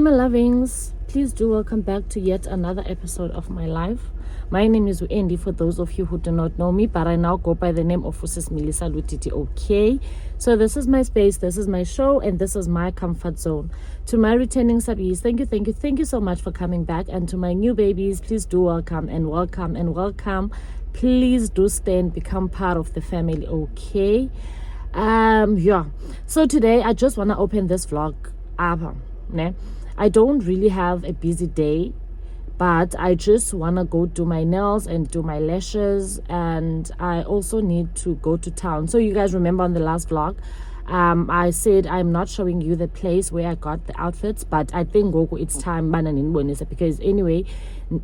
my lovings, please do welcome back to yet another episode of my life. My name is Wendy for those of you who do not know me, but I now go by the name of Sis Melissa Lutiti. Okay, so this is my space, this is my show, and this is my comfort zone. To my returning subbies, thank you so much for coming back. And to my new babies, please do welcome and welcome and welcome. Please do stay and become part of the family. Okay, so today I just want to open this vlog up. I don't really have a busy day, but I just want to go do my nails and do my lashes, and I also need to go to town. So you guys remember on the last vlog, I said I'm not showing you the place where I got the outfits, but I think it's time because anyway,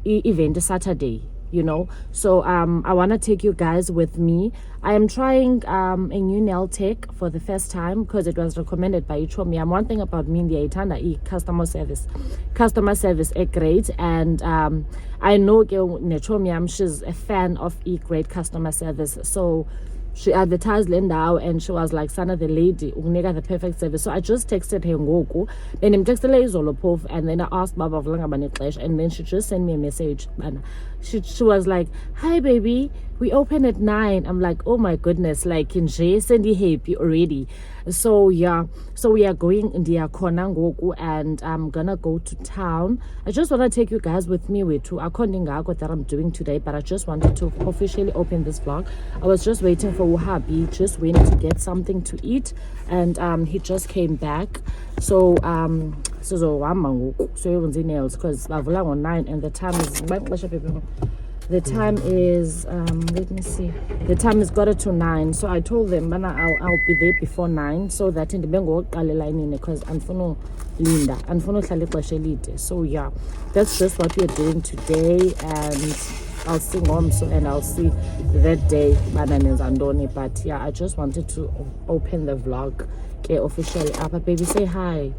event is Saturday, you know. So I want to take you guys with me. I am trying a new nail tech for the first time because it was recommended by Ichomi. One thing about me, the Itanda customer service is great, and I know Nechomi, she's a fan of great customer service. So she advertised Lendau and she was like, Sana, the lady, unika the perfect service. So I just texted her ngoku. Then I texted her Zolopov, and then I asked Baba Vlanga, and then she just sent me a message. And she was like, hi baby, we open at 9. I'm like, oh my goodness, like in J Sandy happy already. So yeah, so we are going in the Konangoku, and I'm gonna go to town. I just want to take you guys with me to according to what I'm doing today, but I just wanted to officially open this vlog. I was just waiting for Wahabi, just waiting to get something to eat, and he just came back. So you will see nails because I've on 9, and the time is let me see, the time is 8:45. So I told them I'll be there before 9, so that in the bengo line because Linda. So yeah, that's just what we're doing today, and I'll sing home and I'll see that day bananas andoni. But yeah, I just wanted to open the vlog officially. Apa baby, say hi.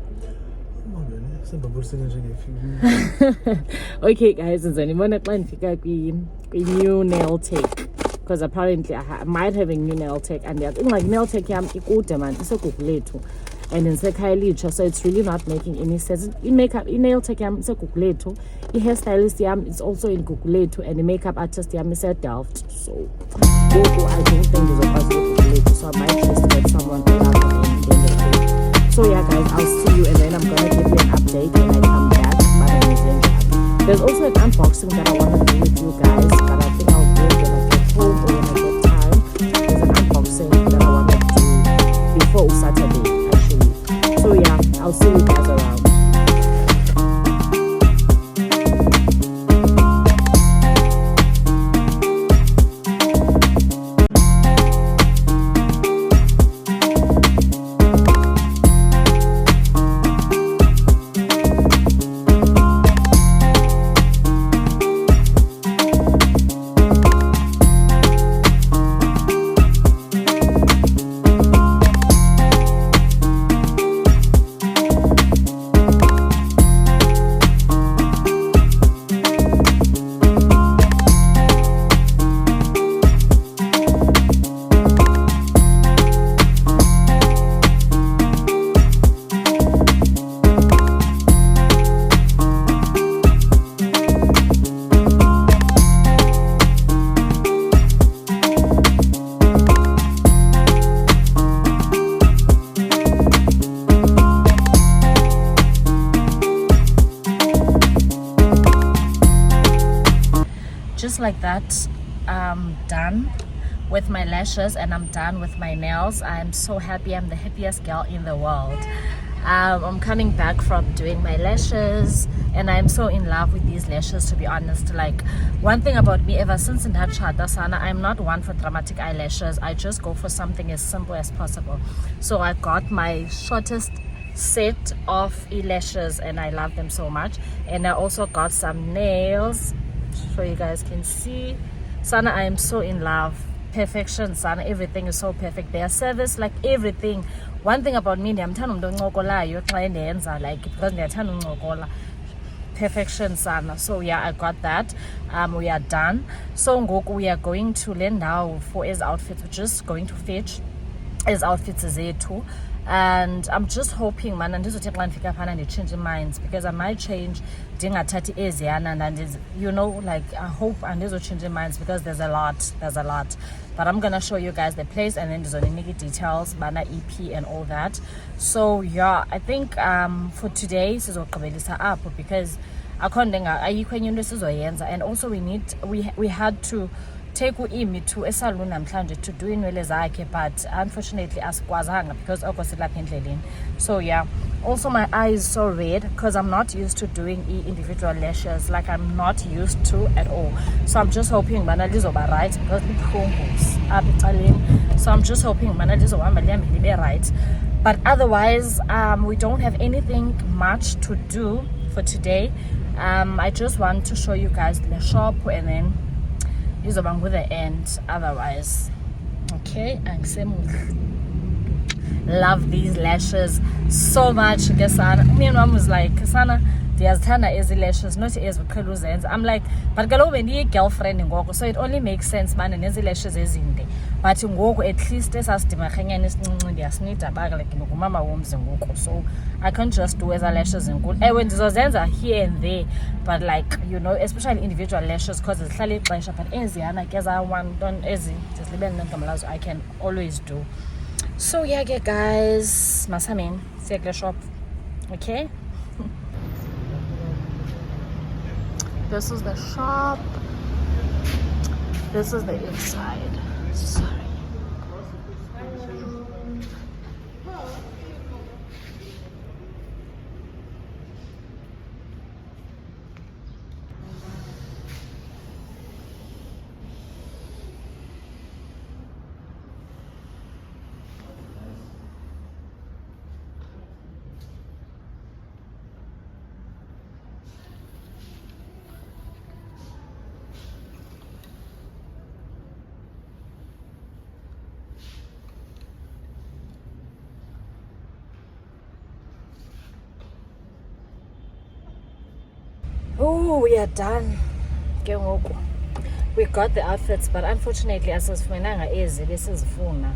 Okay guys, it's only one new nail tech because apparently I might have a new nail tech, and they're like nail tech man, it's a and in Sekhailicha, so it's really not making any sense. In makeup, in nail tech it's a Kukuleto, in hairstylist is also in Kukuleto, and the makeup artist is at Delft. So I don't think there's a possible, so I might just get someone to help me. So yeah guys, I'll see you, and then I'm gonna give you an update when I come back. But there's also an unboxing that I want to do with you guys, but I think I'll do it when I get home or when I get time. There's an unboxing that I want to do before Saturday actually. So yeah, I'll see you guys around. Just like that, I'm done with my lashes and I'm done with my nails. I'm so happy. I'm the happiest girl in the world. I'm coming back from doing my lashes, and I'm so in love with these lashes, to be honest. Like, one thing about me, ever since in Sana, I'm not one for dramatic eyelashes. I just go for something as simple as possible. So I got my shortest set of eyelashes, and I love them so much. And I also got some nails, so you guys can see. Sana, I am so in love. Perfection, Sana, everything is so perfect. Their service, like everything. One thing about me, I'm telling them like because they're telling perfection, Sana. So yeah, I got that. We are done. So ngoku we are going to Lendau for his outfit. We're just going to fetch his outfits zethu. and I'm just hoping man andizothi xa ndifika phana nditshintshe minds, because I might change ndingathathi eziyana, and you know, like I hope andizotshintshe minds because there's a lot. But I'm gonna show you guys the place, and then ndizonika details bana EP and all that. So yeah, I think for today sizogqibelisa apho, because ayikho enye into esizoyenza, and also we had to take uImi to esalon namhlanje to do inwele zakhe, but unfortunately asikwazanga because oko silapha endleleni. So yeah, also my eye is so red because I'm not used to doing individual lashes, like I'm not used to at all. So I'm just hoping bana lizoba right, because libuhlungu apha ecaleni. So I'm just hoping bana lizohamba lihambe libe right. But otherwise we don't have anything much to do for today. I just want to show you guys the shop, and then izoba with the end otherwise. Okay, love these lashes so much. Me and mom was like, Sana, ndiyazithanda ezi lashes, not eziqhela uzenza. I'm like, but kaloku bendiyi-girlfriend ngoku, so it only makes sense man nezi lashes ezinde. But ngoku at least esasidimaganyana esincinci ndiyasinida baka like ngumama womzi ngoku, so I can't just do eza lashes enkulu. Ewe ndizozenza here and there, but like, you know, especially individual lashes because zihlala ixesha, but eziyana ke za one don ezi ndizilibele negama lazo I can always do. So yeah, guys, masamin siya shop. Okay. This is the shop. This is the inside. Sorry. Oh, we are done. We got the outfits, but unfortunately asizifumenanga ezi besizifuna.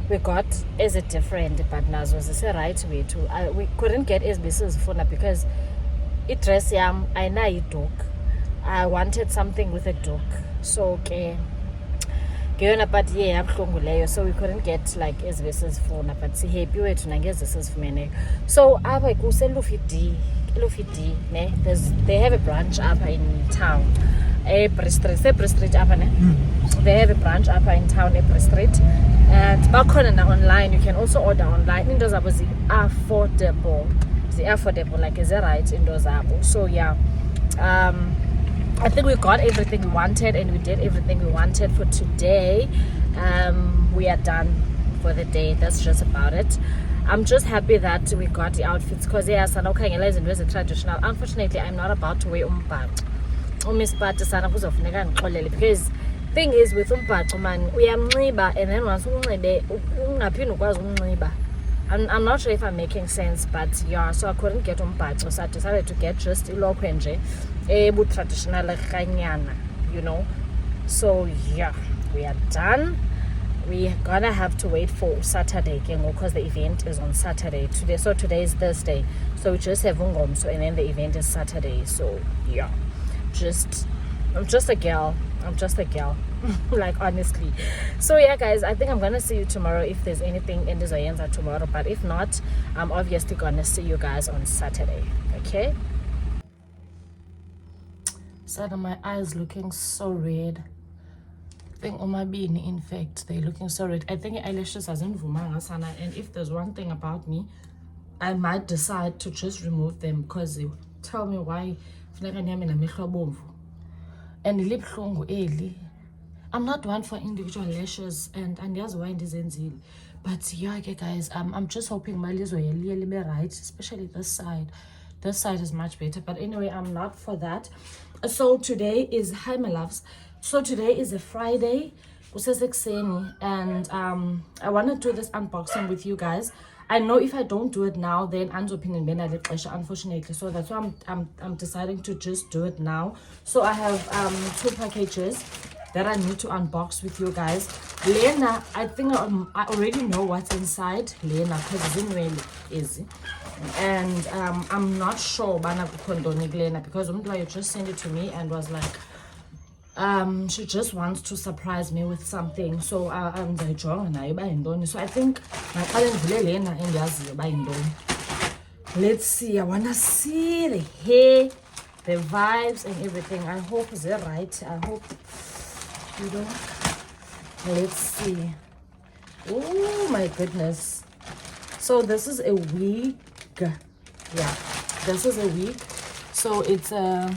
We got ezi different, but nazo zise right way too. We couldn't get ezi besizifuna because dress yam ayinayo iduke. I wanted something with a duke. So okay. Ngeyona part ye yabuhlungu leyo, so we couldn't get like ezi besizifuna, but sihappy wethu nangezi sizifumeneyo. So apha kuseLuffy D. Ne? They have a branch up in town. April Street, they have a branch up in town, April Street. And back on online, you can also order online. In those are affordable. Like is it right in those apps? So yeah, I think we got everything we wanted, and we did everything we wanted for today. We are done for the day. That's just about it. I'm just happy that we got the outfits, because yes, I know traditional. Unfortunately, I'm not about to wear umbhaco sana kuzofuneka ndixolele, because thing is with umbhaco man uyamnxiba, and then once unxibe ungaphindi ukwazi unxiba. I'm not sure if I'm making sense, but yeah, so I couldn't get umbhaco, so I decided to get just ilokhwe nje traditional kanyana, you know. So yeah, we are done. We're gonna have to wait for Saturday because the event is on Saturday today. So today is Thursday, so we just have Ungomso, and then the event is Saturday. So yeah, I'm just a girl. Like honestly. So yeah, guys, I think I'm gonna see you tomorrow if there's anything in Zoyenza tomorrow, but if not, I'm obviously gonna see you guys on Saturday. Okay. So my eyes looking so red. I think omabini, in fact, they're looking so red. I think eyelashes azindvumanga sana, and if there's one thing about me, I might decide to just remove them, because you tell me why and libuhlungu eli. I'm not one for individual lashes, and andiyazi why ndizenzile. But yeah, okay, guys, I'm just hoping my lizo libe right, especially this side. This side is much better, but anyway, I'm not for that. So today is, hi my loves, so today is a Friday, and I want to do this unboxing with you guys. I know if I don't do it now, then unfortunately, so that's why I'm deciding to just do it now. So I have 2 packages that I need to unbox with you guys. Lena, I think I already know what's inside Lena because it's in really easy. And I'm not sure bana kukondoni Lena because Umdwa just sent it to me and was like, she just wants to surprise me with something. So I'm enjoying nayo. So I think Lena and let's see. I wanna see the hair, the vibes and everything. I hope they're right. I hope you know. Let's see. Oh my goodness. So this is a wig. Yeah, this is a wig. So it's a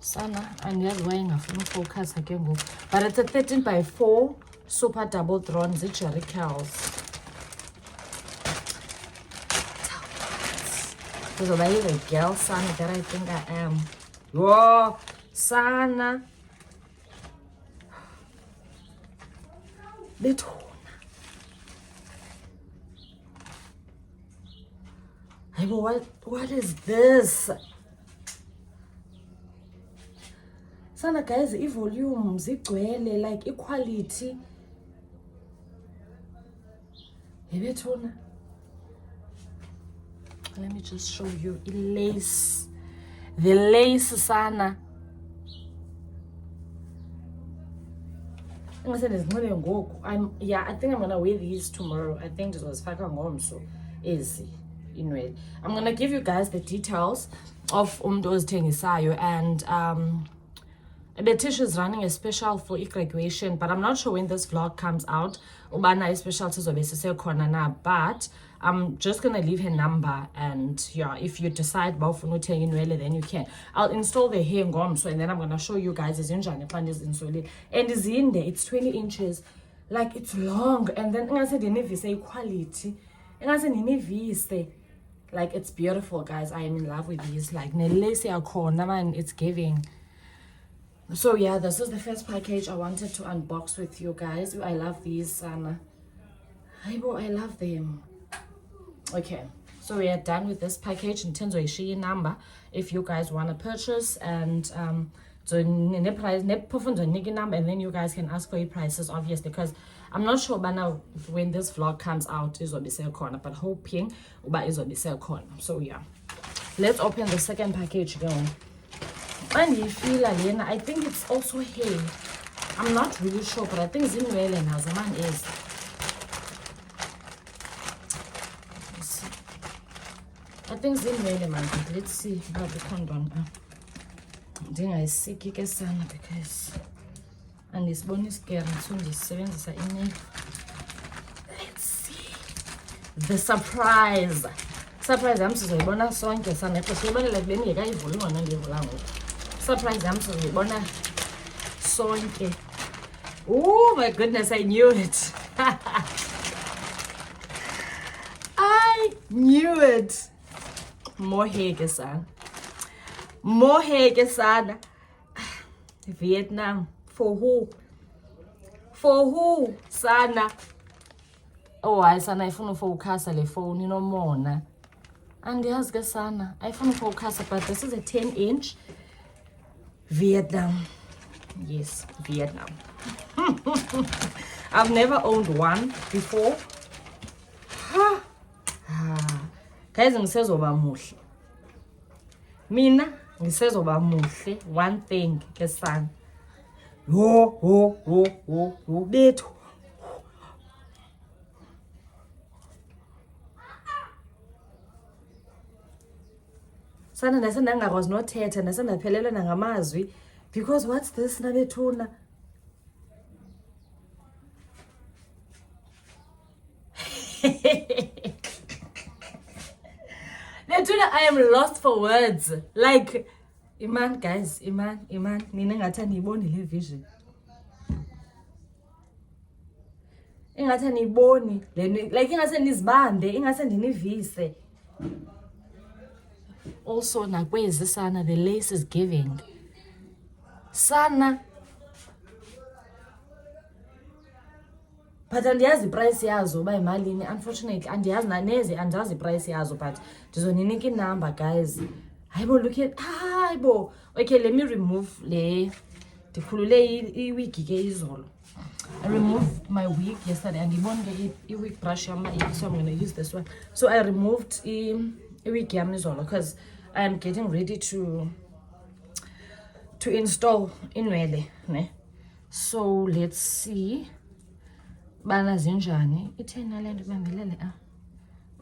Sana and you're wearing a focus again. But it's a 13x4 super double drawn Jerry curls. Because I am a girl Sana that I think I am. Whoa, Sana. What is this? Sana guys, volumes, like equality. Let me just show you lace. The lace Sana. I think I'm gonna wear these tomorrow. I think this was home, so easy. Anyway, I'm gonna give you guys the details of Umdo's Tengisayo and Betish is running a special for graduation, but I'm not sure when this vlog comes out. Ubana is special to corner, but I'm just gonna leave her number, and yeah, if you decide about then you can. I'll install the hair so and then I'm gonna show you guys is and is in there. It's 20 inches, like it's long, and then I said the quality, and I said like it's beautiful, guys. I am in love with these. Like it's giving. So yeah, this is the first package I wanted to unbox with you guys. I love these. I love them. Okay, so we are done with this package in terms of a number if you guys want to purchase, and so price number, and then you guys can ask for your prices, obviously, because I'm not sure by now when this vlog comes out is be sale corner, but hoping is be sale corner. So yeah, let's open the second package again. And you feel Alena, I think it's also hair. I'm not really sure, but I think Zinwell and Hazaman is. I think Zinwell man. Let's see how the condom. I think I see Kikasana because and this bonus girl soon the 7s are in it. Let's see. The surprise. Surprise, I'm so bona song kesana because we like them like I volume on the surprise, I'm so bona song. Oh my goodness, I knew it. I knew it. More hair kesana. More hair kesana. Vietnam. For who? For who? Sana. Oh, I sana ifuna focus le phone no more na. And yes, sana. I ifuna focus, but this is a 10-inch Vietnam. Yes, Vietnam. I've never owned one before. Guys, ngisezoba muhle. Mina ngisezoba muhle. One thing kesana. Bethu. Sana nasengakwazi nothetha nasengaphelelwe nangamazwi because what's this na bethuna? Bethuna, I am lost for words. Like Iman, guys, Iman, nina ngathi niyiboni le vision. Ingathi niyiboni le like ingase nizibambe, ingase ndinivise. Also nakwezi sana the lace is giving. Sana. But andiyazi price yazo ba imalini, unfortunately andiyazi naneze andazi price yazo, but ndizoninika number, guys. Hayibo, look at hayibo. Okay, let me remove le dikhulule iwigi ke izolo. I removed my wig yesterday and a wig brush, so I'm going to use this one. So I removed a wig because I'm getting ready to install inwele, ne? So let's see. Bana zinjani.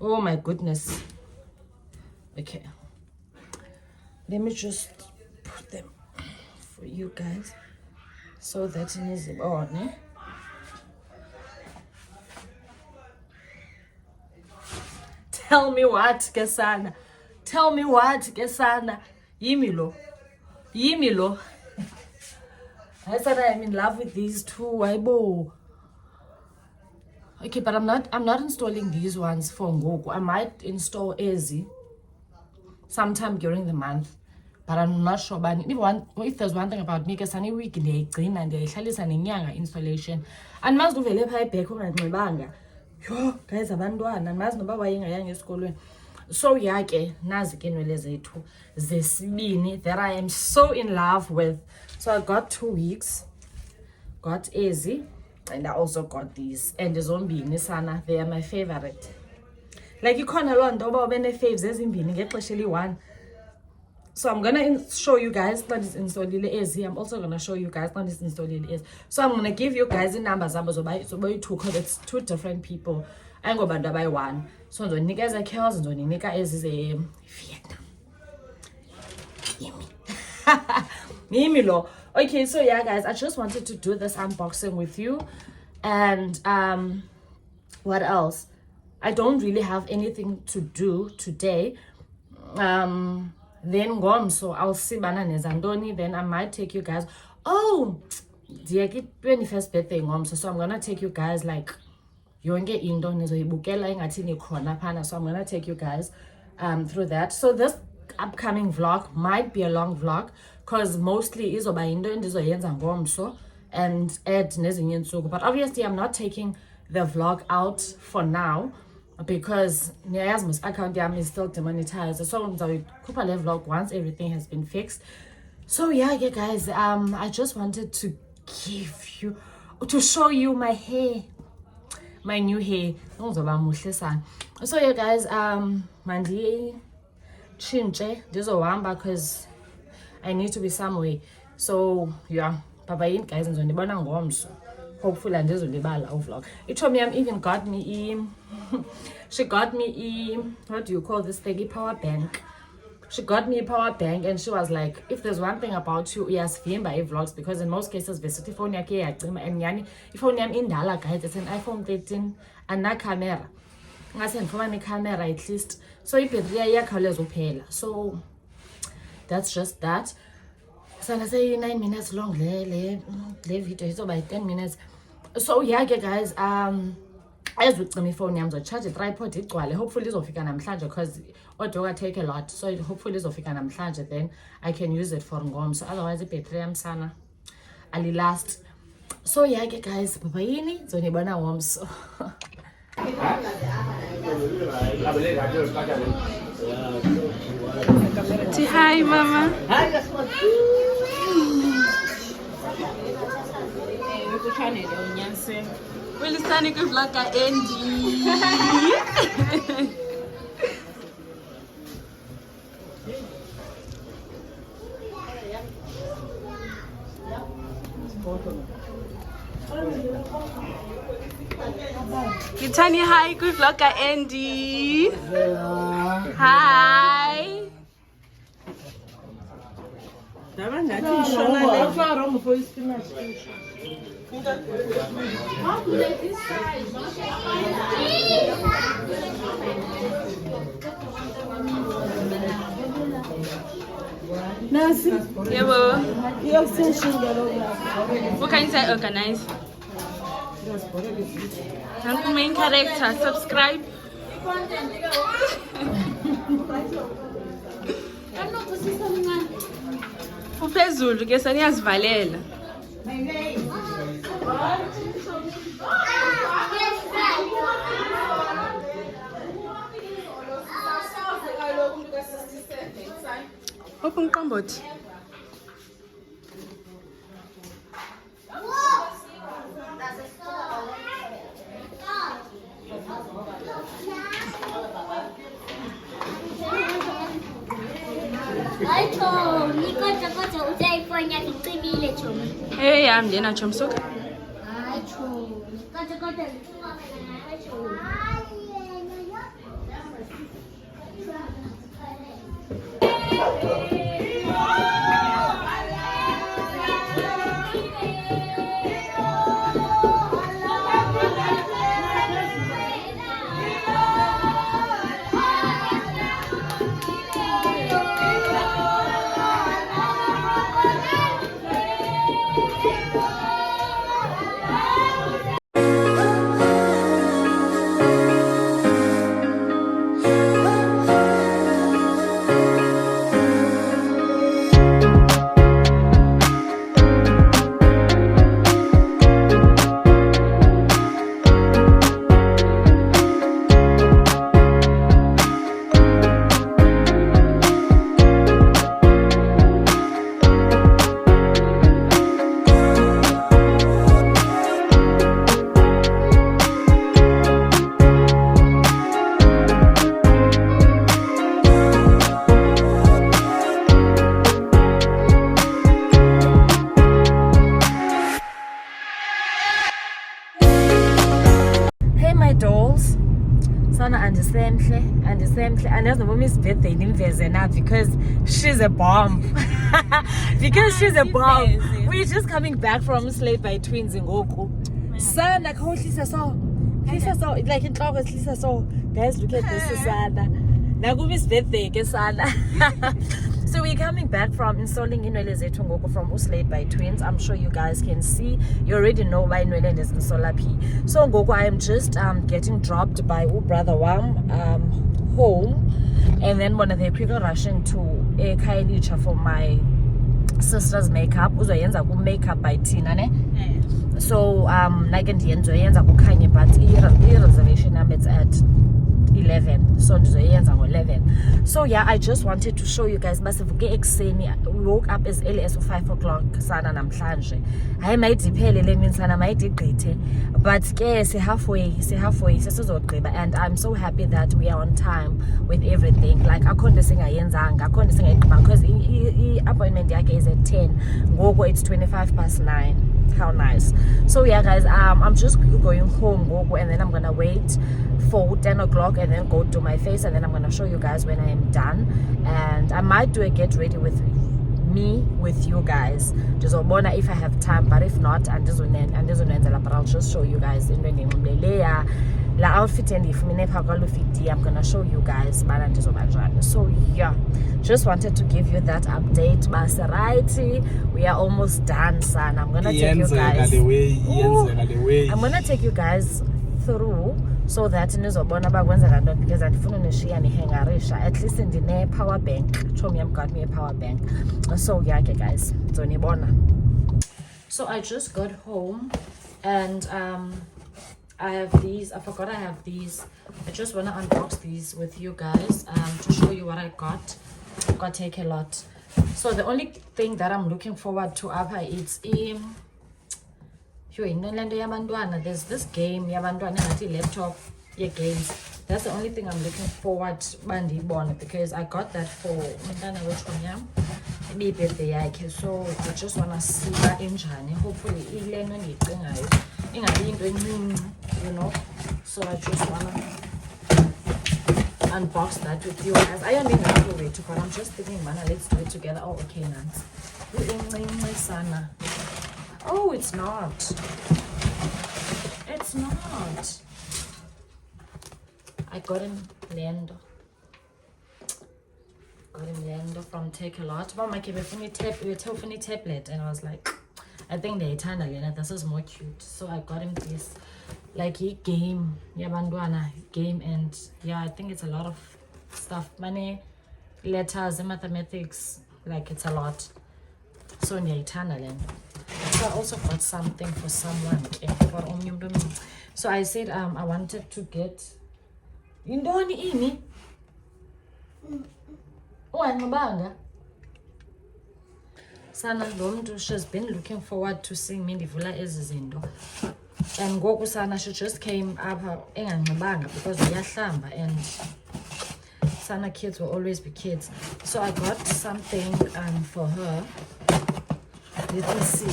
Oh my goodness. Okay. Let me just put them for you guys so that it is on, eh? Tell me what, Kesana. Tell me what, Kesana. Yimilo. I said I'm in love with these two. Aibo. Okay, but I'm not installing these ones for Ngoku. I might install Ezi sometime during the month, but I'm not sure. But if there's one thing about me, Kesana week ndiyayigcina ndiyayihlalisa nenyanga installation. And mas uvele pha ibhek unganxibanga. Yo, guys, abantwana mazi noba wayengayanga esikolweni. So yeah, ke nazi ke nwele zethu zesibini that I am so in love with. So I got 2 weeks, got Ezi, and I also got these. And the zombini sana, they are my favorite. Like ikhona loo nto uba ube nee-faves ezimbini ngexesha eli-one. So I'm gonna show you guys that is installile Ezi. I'm also gonna show you guys that is installile Ezi. So I'm gonna give you guys the numbers zoba two because it's 2 different people. Ayingobantu abayi-one. So ndizoninikeza curls, ndizoninika ezi ze-Vietnam. Yimi lo. Okay, so yeah guys, I just wanted to do this unboxing with you. And what else? I don't really have anything to do today. Then so I'll see bana nezandoni. Then I might take you guys. Oh, dear, 21st birthday so I'm gonna take you guys like yonke into nizoyibukela engathi nikhona phana. So I'm gonna take you guys through that. So this upcoming vlog might be a long vlog because mostly izoba into endizoyenza ngomso and add nezinye intsuku. But obviously I'm not taking the vlog out for now because niyayazi mos account yami is still demonetized. So ndizawuyikhupha le vlog once everything has been fixed. So yeah guys, I just wanted to show you my hair, my new hair. So yeah guys, mandi chinche ndizohamba because I need to be somewhere. So yeah, bye yini guys, ndizondibona ngomso. Hopefully andizolibala vlog. Ichomi yam even got me she got me what do you call this thing, power bank. She got me a power bank and she was like, if there's one thing about you, uyasivimba vlogs, because in most cases besithi ifone yakhe iyacima and yani ifone yam indala guys, it's an iPhone 13 and na camera. Ngase ndifumane camera at least. So ibhetri iyakhawuleza uphela. So that's just that. So I say 9 minutes long le video izoba 10 minutes. So yeah guys, ayizucima ifone yam, charge tripod igcwale. Hopefully izofika namhlanje because odoka take a lot. So hopefully izofika namhlanje, then I can use it for ngomso. Otherwise ibhetri yam sana alilast. So yeah guys, bye yini ndizonibona ngomso. Say hi, Mama. Hi. We're standing with like a Andy. Kitani, hi, good vlogger Andy. Hi. Nancy, Yeah, your session what can you say? Organize. Uncle main character, subscribe. Uphezulu ke saniyazivalela. Open combat. yami lena chomsuka. Dolls Sana andisemhle andazi noma birthday nimveze na because she's a bomb. Because she's a bomb. We're just coming back from Slave by Twins in Goku. Sana khohlisa so like inhloko ehlisa so guys, look at this Sana nakumiss birthday ke Sana. So we're coming back from installing inwele zethu ngoku from Uslade by Twins. I'm sure you guys can see. You already know why inwele is installed. So ngoku I am just getting dropped by brother Wam home, and then one of the people rushing to Kailicha for my sister's makeup. Uzoyenza ku makeup by Tina ne. So like ndiyenza kukhanye, but reservation number it's at 11, so ndizoyenza ngo-11. So yeah, I just wanted to show you guys basivuke ekseni. We woke up as early as 5 o'clock sana namhlanje. Hayi mayidiphele le mini sana, mayidigqithe, but ke halfway sesizogqiba, and I'm so happy that we are on time with everything. Like akho nto singayenzanga, akho nto singayigqiba, because i-appointment yakhe is at 10, ngoku it's 9:25. How nice. So yeah guys, I'm just going home ngoku, and then I'm gonna wait for 10 o'clock and then go do my face, and then I'm gonna show you guys when I am done, and I might do a get ready with you guys just if I have time, but if not, and but I'll just show you guys in the la outfit and if I'm gonna show you guys. So yeah, just wanted to give you that update. Maserati, we are almost done, son. I'm gonna take you guys I'm gonna take you guys through so that nizobona bakwenzeka ntoni, because andifuna unishiya nihengarisha. At least ndine power bank. Chomi yam got me a power bank. So yeah guys, so nibona. So I just got home, and I have these. I forgot I have these. I just want to unbox these with you guys to show you what I got. Got take a lot. So the only thing that I'm looking forward to it's there's this game laptop games. That's the only thing I'm looking forward to, because I got that for birthday. So I just want to see that injani. Hopefully you know. So I just want to unbox that with you guys. I don't even know where to, but I'm just thinking, man, let's do it together. Oh, okay, Nance. Oh, it's not. It's not. I got him Lando. From Take A Lot. But my tablet, and I was like, I think the Eternal Lena, this is more cute. So I got him this like game, game, and yeah, I think it's a lot of stuff. Money, letters, and mathematics, like it's a lot. So yeah, Eternal Lena. So I also got something for someone. So I said I wanted to get Indoni ini. Sana lo she's been looking forward to seeing me ndivula ezi zinto. And ngoku sana she just came up enganxibanga because uyahlamba, and sana kids will always be kids. So I got something for her. Let me see.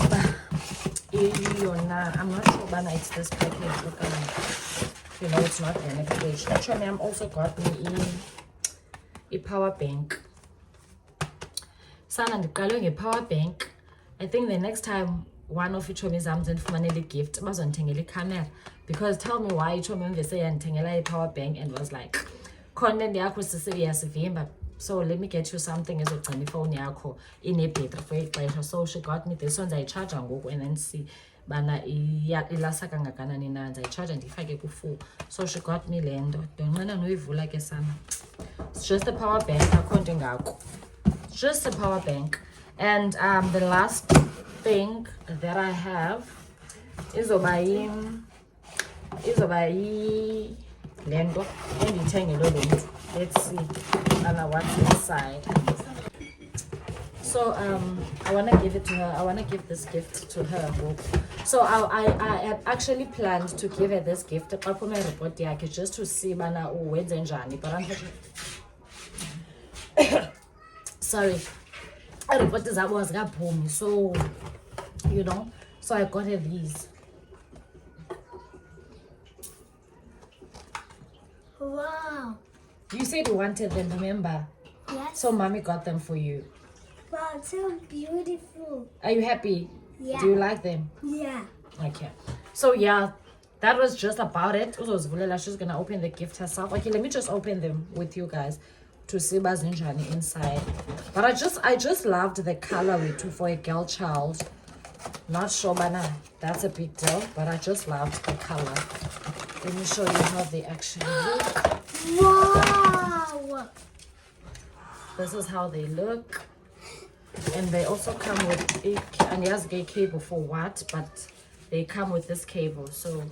I'm not sure but it's this package. Look, you know, it's not any package. Actually, I'm also got me a power bank. Sana ndiqalwe nge-power bank. I think the next time one of ichomi zam zendifumanele gift bazondithengela icamera, because tell me why ichomi mvese yandithengela i-power bank and was like, content yakho sisiyasivimba, so let me get you something ezogcina ifowuni yakho ine-battery for ixesha. So she got me this one, ndayitshaja ngoku and then see bana ilasa kangakanani na, ndayitshaja ndiyifake ku-full. So she got me le nto, ndonqena noyivula ke sana. It's just a power bank, akho nto ingako. Just a power bank. And the last thing that I have is lento endiyithengele lo mntu. Let's see what's inside. So I want to give it to her. I want to give this gift to her. So I had actually planned to give her this gift just to see bana uwenze njani, but unfortunately sorry, I report that was home, so you know, so I got her these. Wow. You said you wanted them, remember? Yes. So mommy got them for you. Wow, it's so beautiful. Are you happy? Yeah. Do you like them? Yeah. Okay. So yeah, that was just about it. She's gonna open the gift herself. Okay, let me just open them with you guys to see bazinjani inside. But I just loved the color we took for a girl child. Not sure bana that's a big deal, but I just loved the color. Let me show you how they actually look. Wow. This is how they look. And they also come with a cable for what, but they come with this cable. So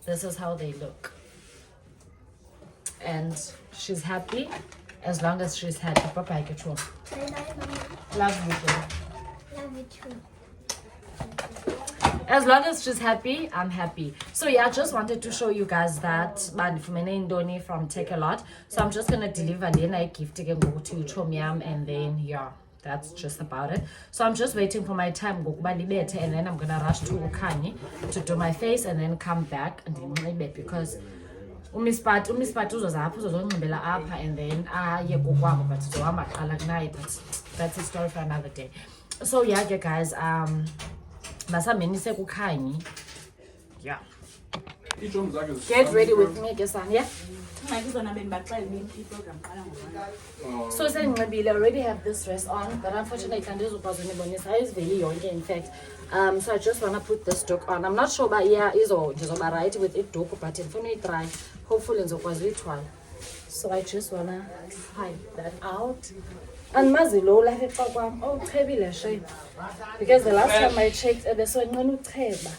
this is how they look. And she's happy as long as she's happy. Papa, I get you. Love you too. Love you too. As long as she's happy, I'm happy. So yeah, I just wanted to show you guys that from Take A Lot. So I'm just gonna deliver a gift again to Chomiam, and then yeah, that's just about it. So I'm just waiting for my time, and then I'm gonna rush to Ukani to do my face and then come back and then my bed, because umispat uzozonximbela apha and then yekokwabo, but zohamba kuqala kunaye, but that's a story for another day. So yeah, guys, masamenise kuKhanyi. Yeah, get ready with me ke son. Yeah, so sendinxibile, I already have this dress on, but unfortunately andizukwazi unibonisa, ayiziveli yonke in fact. So I just want to put this duck on. I'm not sure but yeah, ndizoba right with it duck, but ndifuna uyitry, hopefully ndizokwazi uyithwala. So I just want to hide that out. And mazilo lapha exa kwam uchebile shame, because the last time I checked ebesonqena ucheba,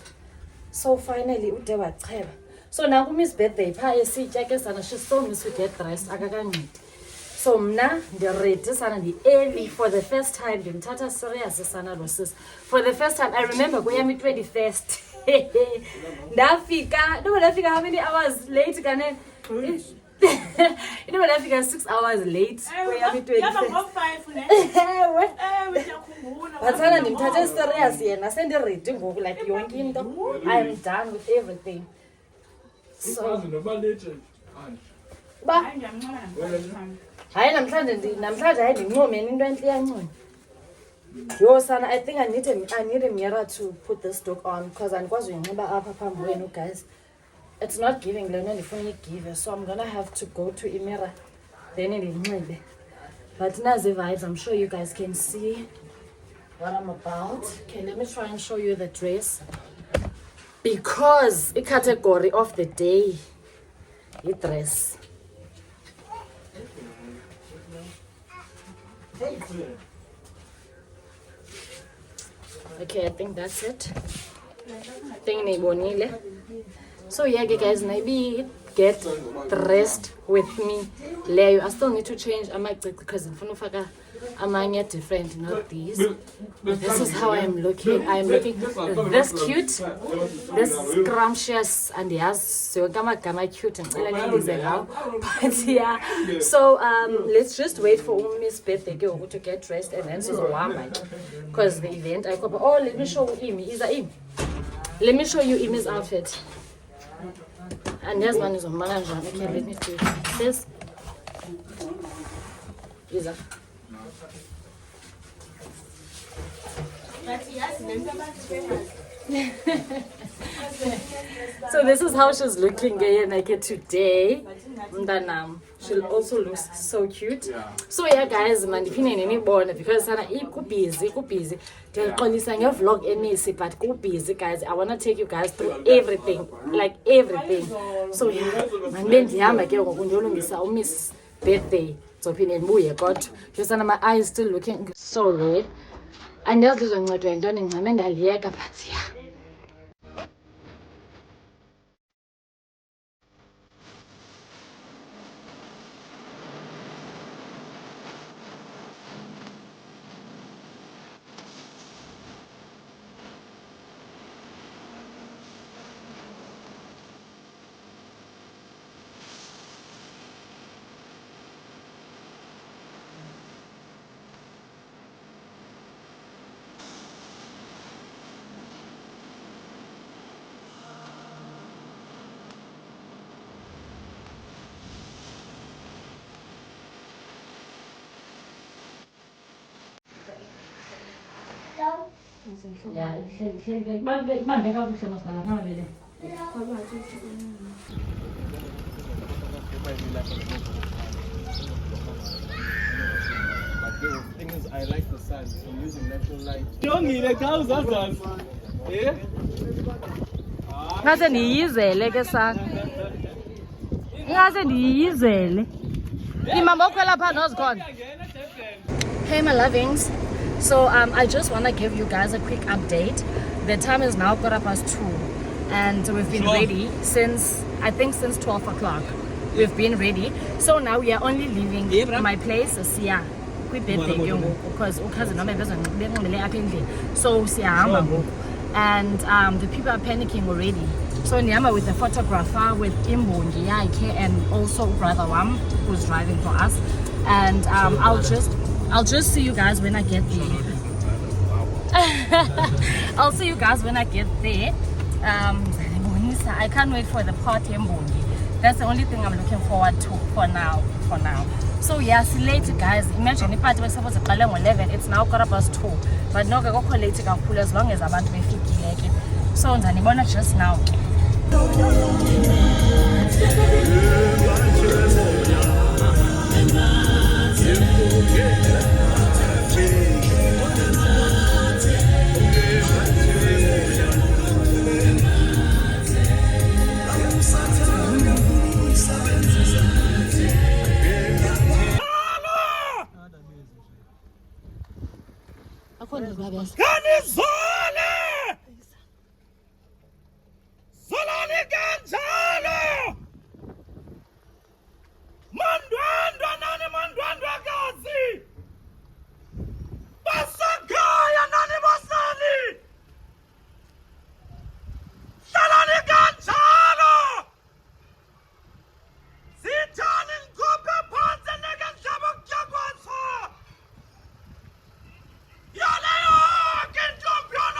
so finally ude wacheba. So now kumiss birthday pha esitya ke sana, she's so miss to get dressed akakancedi. So mna ndiready sana, early for the first time, ndimthatha serious sana lo sis. For the first time, I remember kuyami 21st. Ndafika how many hours late kane? You know when I figure 6 hours late. But sana ndimthathe serious yena, sendiready ngoku like yonke into. I am done with everything. So ba hayi namhlanje hayi ndincomeni into entle iyancoma. Yo sana, I think I need a mirror to put this dog on, because andikwazi uyinxiba apha phambi wenu guys. It's not giving le nto ndifuna igive, so I'm gonna have to go to a mirror then ndiyinxibe. But nazi vibes, I'm sure you guys can see what I'm about. Okay, let me try and show you the dress, because the category of the day is dress. Okay, I think that's it. So yeah guys, maybe get dressed with me. I still need to change amacici because ndifuna ufaka among it different, not these. But this is how I'm looking. I'm looking this cute, this scrumptious, and yes, so gama cute and but yeah. So let's just wait for Umi's birthday to get dressed and then so because the event I cover. Oh, let me show Imi. Is that Im? Let me show you Imi's outfit. And this one is a manager. Okay, let me do this. Is that? So this is how she's looking naked today. She also looks so cute. So yeah guys, man, because I'm busy. Vlog but go busy guys. I wanna take you guys through everything. Like everything. So yeah, Miss birthday. So God, just my eyes still looking so red. And just doing but yeah. Yeah, the thing is, I like the sun, so I'm using natural light. Don't need a cow, that's yeah? Ngase ndiyizele ke sa. Ngase ndiyizele. Imama okhwela pha nozikhona. Hey my lovings. So I just want to give you guys a quick update. The time is now 2:15 and we've been ready since 12 o'clock. We've been ready. So now we are only leaving my place, Sia. Because so and the people are panicking already. So Nyama with the photographer, with Imbongi and also brother Wam who's driving for us. And I'll just see you guys when I get there. I'll see you guys when I get there. I can't wait for the party in Mbongi. That's the only thing I'm looking forward to for now. So yeah, see you later guys. Imagine the party was supposed to start at 11. It's now 2:15. But no, go later as long as abantu befikile. So ndanibona just now. Champion!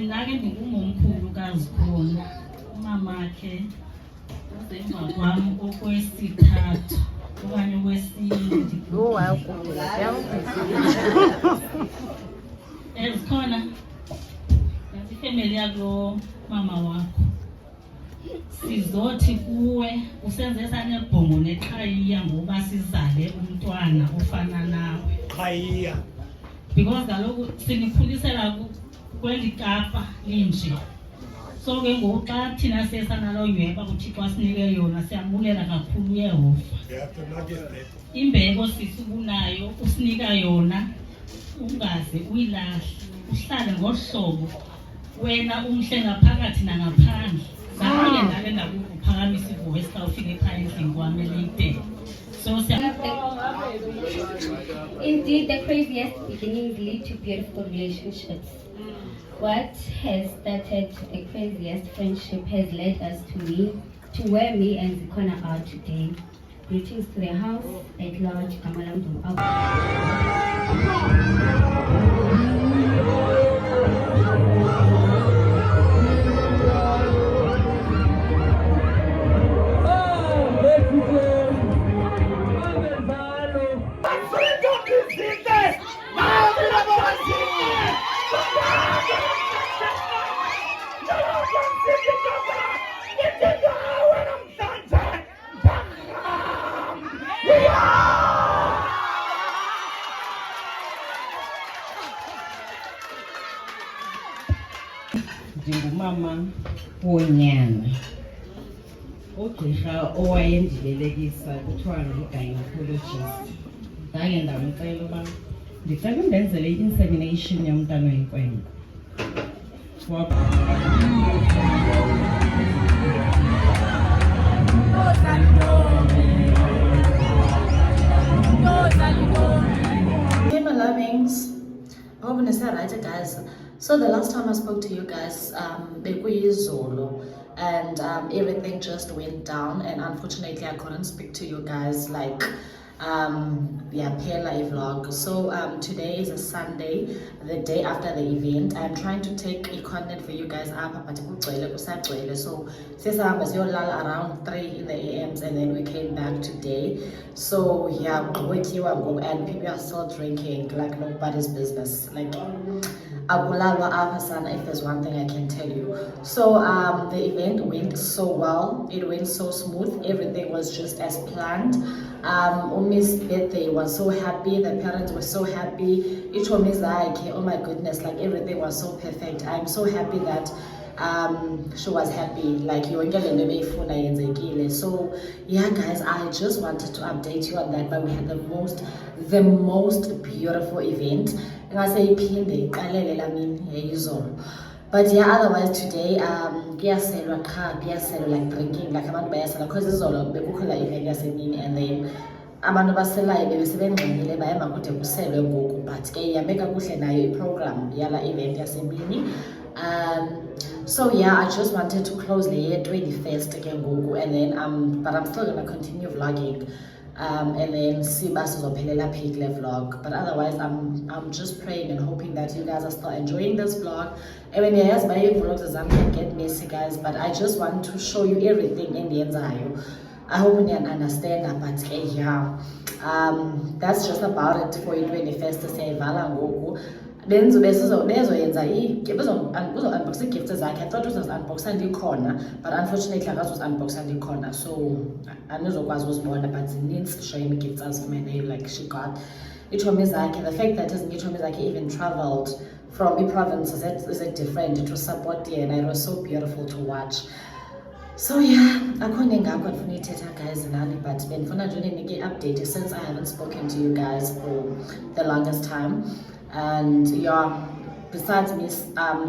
Nake ndingumomkhulu kaZikhona, umamakhe usemva kwami okwesithathu okanye okwesibili. Zikhona yazi ifamily yakulo mama wakho sizothi kuwe usenze sanebhongo neqhayiya ngoba sizale umntwana ofana nawe. Qhayiya. Because kaloku sinikhulisela kweli Kapa linje. So ke ngoku xa thina sesanalo nyweba kuThixo asinike yona siyabulela kakhulu Yehova. Imbeko sisukunayo usinika yona ungaze uyilahle uhlale ngohlobo wena umhle ngaphakathi nangaphandle. Zange ndake ndakuphakamisa ivoice xa ufike ekhaya endlini kwami elide. So indeed, the craziest beginnings lead to beautiful relationships. What has started the craziest friendship has led us to where me and Zikhona are today. Greetings to the house at large, Kamalamdu. Ndingumama wonyana ugqirha owayendilelekisa kuthiwa ngu-gynecologist. Ndake ndamcela uba ndicela undenzele i-insemination yomntana oyinkwenkwe. Hey my lovings, I hope you said right guys. So the last time I spoke to you guys, bekuyizolo, and everything just went down, and unfortunately I couldn't speak to you guys like phela vlog. So today is a Sunday, the day after the event. I'm trying to take a content for you guys up, but so siyolala around 3 in the AMs, and then we came back today. So yeah, and people are still drinking like nobody's business. Like if there's one thing I can tell you. So the event went so well, it went so smooth, everything was just as planned. Umi's birthday was so happy, the parents were so happy. Each one is like, oh my goodness, like everything was so perfect. I'm so happy that she was happy, like so yeah guys, I just wanted to update you on that. But we had the most beautiful event. But yeah, otherwise today like drinking, like because it's all event, and then abantu baselayo bebesebengqinile bayema kude kuselwe ngoku, but ke yabeka kuhle nayo iprogram yala event yasemini. So yeah, I just wanted to close the year 21st again ngoku, and then but I'm still gonna continue vlogging, and then see basizophelela phi kule vlog. But otherwise I'm just praying and hoping that you guys are still enjoying this vlog. I mean, yes, my vlogs can get messy guys, but I just want to show you everything in the enzayo. I hope you can understand, but yeah, that's just about it for the 21st siyayivala ngoku. Then bezoyenza unbox gifts zakhe. I thought it was unboxa ndikhona, but unfortunately akazozi unboxa ndikhona, so andizokwazi uzibona, but zinintsi shame gifts azifumene like she got. iitshomi zakhe, the fact that ezinye iitshomi zakhe even traveled from i-provinces is it different to support yena. It was so beautiful to watch. So yeah, akho nengakho ndifuna uyithetha guys nani, but bendifuna nje ndinike i-update since I haven't spoken to you guys for the longest time. And yeah, besides me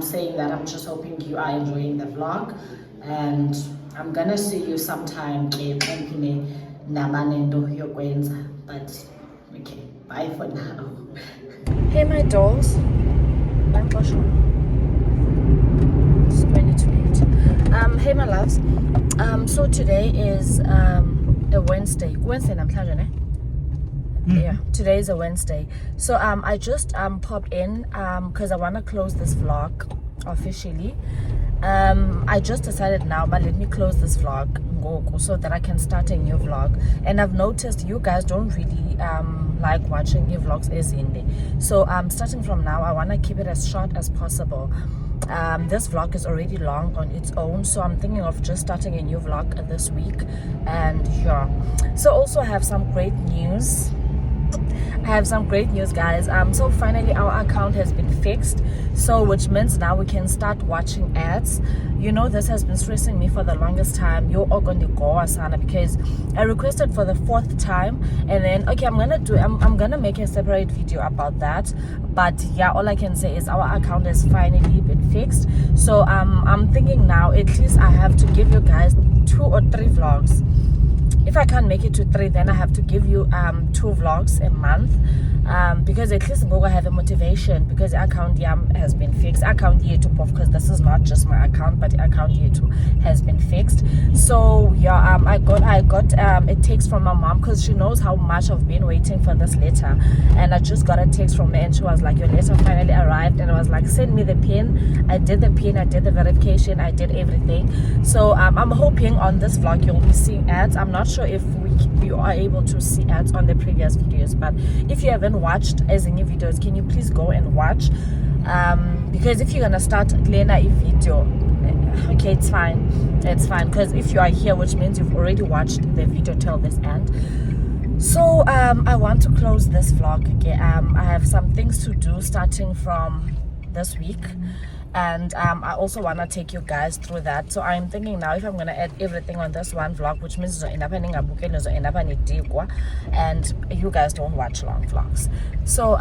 saying that, I'm just hoping you are enjoying the vlog, and I'm gonna see you sometime ke empine nabanento yokwenza. But okay, bye for now. Hey my dolls, it's 20 to 8. Hey my loves, so today is a Wednesday namhlanje ne? Yeah, today is a Wednesday. So I just popped in because I want to close this vlog officially. I just decided now, but let me close this vlog so that I can start a new vlog. And I've noticed you guys don't really like watching new vlogs as indie. So starting from now, I want to keep it as short as possible. This vlog is already long on its own, so I'm thinking of just starting a new vlog this week. And yeah, so also I have some great news. Guys. So finally our account has been fixed, so which means now we can start watching ads. You know, this has been stressing me for the longest time. You're all going to go asana because I requested for the 4th time, and then okay, I'm gonna make a separate video about that. But yeah, all I can say is our account has finally been fixed. So I'm thinking now at least I have to give you guys 2 or 3 vlogs. If I can't make it to 3, then I have to give you 2 vlogs a month, because at least I have a motivation, because the account has been fixed. Account YouTube, of course, this is not just my account, but the account YouTube has been fixed. So yeah, I got a text from my mom, because she knows how much I've been waiting for this letter, and I just got a text from her, and she was like, your letter finally arrived, and I was like, send me the pin. I did the pin, I did the verification, I did everything. So I'm hoping on this vlog you'll be seeing ads. I'm not sure if we are able to see ads on the previous videos, but if you haven't watched as any videos, can you please go and watch, because if you're gonna start Lena a video, okay, it's fine, because if you are here, which means you've already watched the video till this end. So I want to close this vlog. Okay, I have some things to do starting from this week, and I also want to take you guys through that. So I'm thinking now, if I'm going to add everything on this one vlog, which means and you guys don't watch long vlogs. So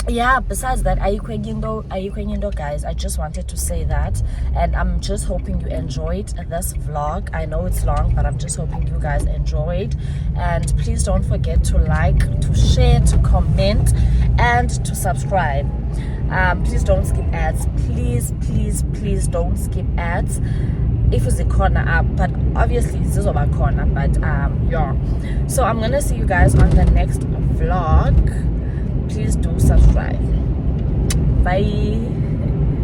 yeah, besides that, guys, I just wanted to say that, and I'm just hoping you enjoyed this vlog. I know it's long, but I'm just hoping you guys enjoyed, and please don't forget to like, to share, to comment, and to subscribe. Please don't skip ads. Please don't skip ads. If it's a corner up, but obviously this is over corner, but yeah. So I'm gonna see you guys on the next vlog. Please do subscribe. Bye.